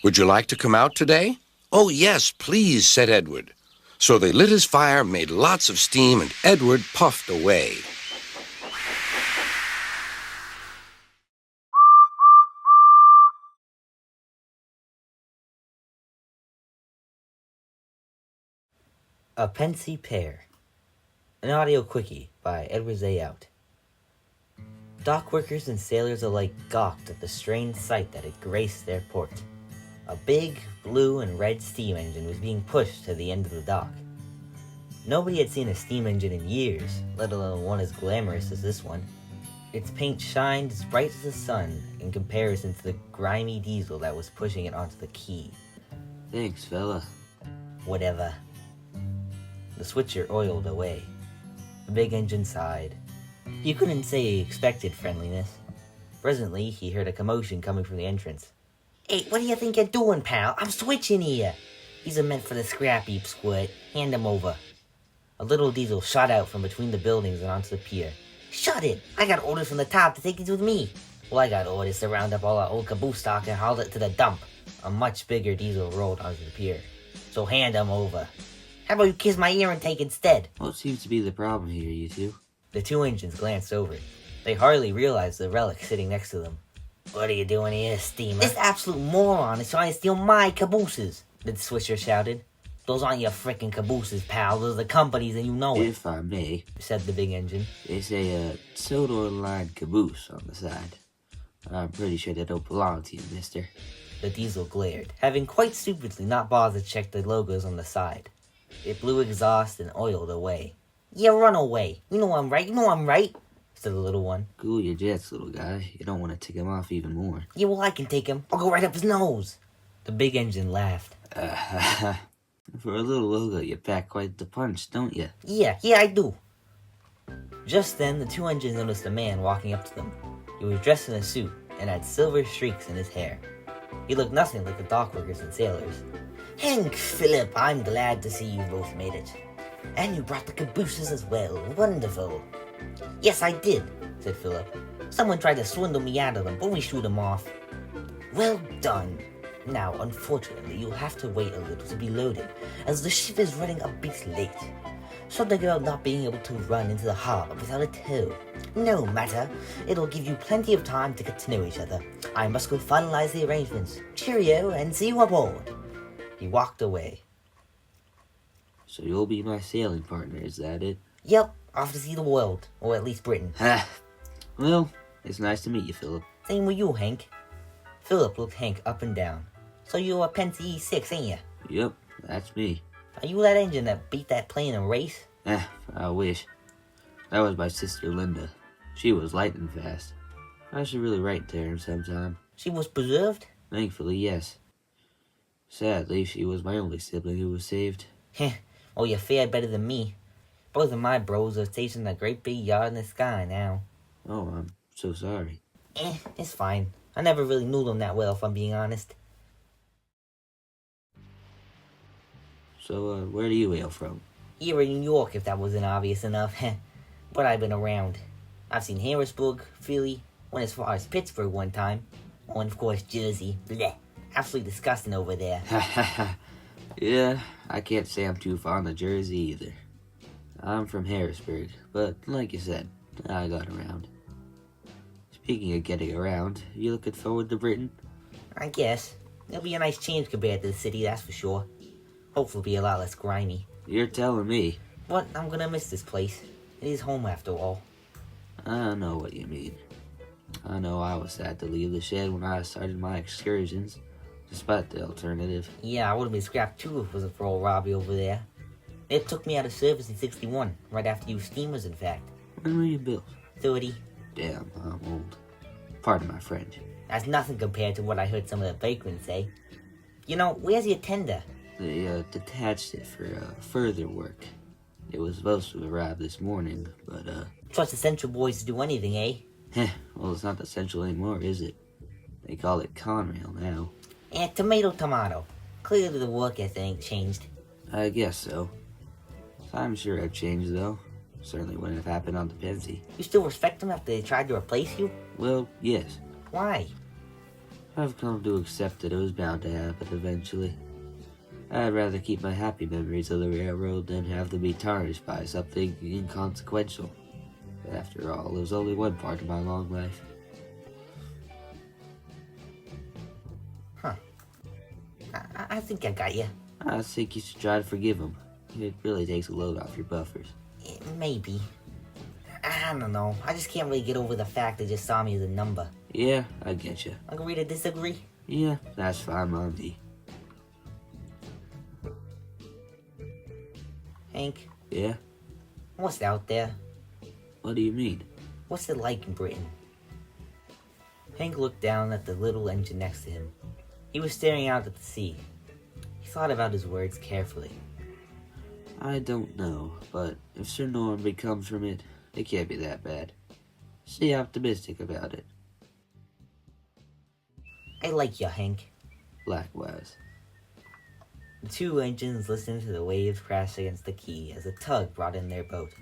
Would you like to come out today? Oh, yes, please, said Edward. So they lit his fire, made lots of steam, and Edward puffed away. A Pennsy Pear. An audio quickie by EdwardsDayOut. Dock workers and sailors alike gawked at the strange sight that had graced their port. A big blue and red steam engine was being pushed to the end of the dock. Nobody had seen a steam engine in years, let alone one as glamorous as this one. Its paint shined as bright as the sun in comparison to the grimy diesel that was pushing it onto the quay. Thanks, fella. Whatever. The switcher oiled away. The big engine sighed. You couldn't say he expected friendliness. Presently, he heard a commotion coming from the entrance. Hey, what do you think you're doing, pal? I'm switching here. These are meant for the scrap heap, squirt. Hand them over. A little diesel shot out from between the buildings and onto the pier. Shut it! I got orders from the top to take these with me. Well, I got orders to round up all our old caboose stock and haul it to the dump. A much bigger diesel rolled onto the pier. So hand them over. How about you kiss my ear and take instead? What seems to be the problem here, you two? The two engines glanced over. They hardly realized the relic sitting next to them. What are you doing here, steamer? This absolute moron is trying to steal my cabooses, the switcher shouted. Those aren't your frickin' cabooses, pal. Those are the company's and you know it. If I may, said the big engine. They say a Sodor-lined caboose on the side. I'm pretty sure they don't belong to you, mister. The diesel glared, having quite stupidly not bothered to check the logos on the side. It blew exhaust and oiled away. Yeah, run away. You know I'm right, said the little one. Cool your jets, little guy. You don't want to tick him off even more. Yeah, well, I can take him. I'll go right up his nose. The big engine laughed. For a little logo, you pack quite the punch, don't you? Yeah, I do. Just then, the two engines noticed a man walking up to them. He was dressed in a suit and had silver streaks in his hair. He looked nothing like the dock workers and sailors. Hank, Philip, I'm glad to see you both made it. And you brought the cabooses as well. Wonderful. Yes, I did, said Philip. Someone tried to swindle me out of them, but we shoot them off. Well done. Now, unfortunately, you'll have to wait a little to be loaded, as the ship is running a bit late. Something about not being able to run into the harbor without a tow. No matter. It'll give you plenty of time to get to know each other. I must go finalize the arrangements. Cheerio, and see you aboard. He walked away. So you'll be my sailing partner, is that it? Yep, off to see the world, or at least Britain. Ha! Well, it's nice to meet you, Philip. Same with you, Hank. Philip looked Hank up and down. So you're a Pennsy E6, ain't you? Yep, that's me. Are you that engine that beat that plane in a race? I wish. That was my sister Linda. She was lightning fast. I should really write to her sometime. She was preserved? Thankfully, yes. Sadly, she was my only sibling who was saved. Heh, well, you fared better than me. Both of my bros are stationed in a great big yard in the sky now. Oh, I'm so sorry. It's fine. I never really knew them that well, if I'm being honest. So, where do you hail from? Here in New York, if that wasn't obvious enough. But I've been around. I've seen Harrisburg, Philly, went as far as Pittsburgh one time. Oh, and of course, Jersey. Blech. Absolutely disgusting over there. Yeah, I can't say I'm too fond of Jersey either. I'm from Harrisburg, but like you said, I got around. Speaking of getting around, you looking forward to Britain? I guess. It'll be a nice change compared to the city, that's for sure. Hopefully be a lot less grimy. You're telling me. But I'm gonna miss this place. It is home after all. I know what you mean. I know I was sad to leave the shed when I started my excursions, despite the alternative. Yeah, I would've been scrapped too if it wasn't for old Robbie over there. It took me out of service in '61, right after you steamers, in fact. When were you built? 30. Damn, I'm old. Pardon my French. That's nothing compared to what I heard some of the brakemen say. You know, where's your tender? They detached it for further work. It was supposed to arrive this morning, but Trust the Central boys to do anything, eh? Well, it's not the Central anymore, is it? They call it Conrail now. And tomato. Clearly the work ethic ain't changed. I guess so. I'm sure I've changed, though. Certainly wouldn't have happened on the Pennsy. You still respect them after they tried to replace you? Well, yes. Why? I've come to accept that it was bound to happen eventually. I'd rather keep my happy memories of the railroad than have them be tarnished by something inconsequential. After all, it was only one part of my long life. Huh. I think I got you. I think you should try to forgive him. It really takes a load off your buffers. Maybe. I don't know. I just can't really get over the fact they just saw me as a number. Yeah, I get you. Agree to disagree? Yeah, that's fine by me. Hank, Yeah? what's out there? What do you mean? What's it like in Britain? Hank looked down at the little engine next to him. He was staring out at the sea. He thought about his words carefully. I don't know, but if Sir Norman comes from it, it can't be that bad. Stay optimistic about it. I like you, Hank. Likewise. The two engines listened to the waves crash against the quay as a tug brought in their boat.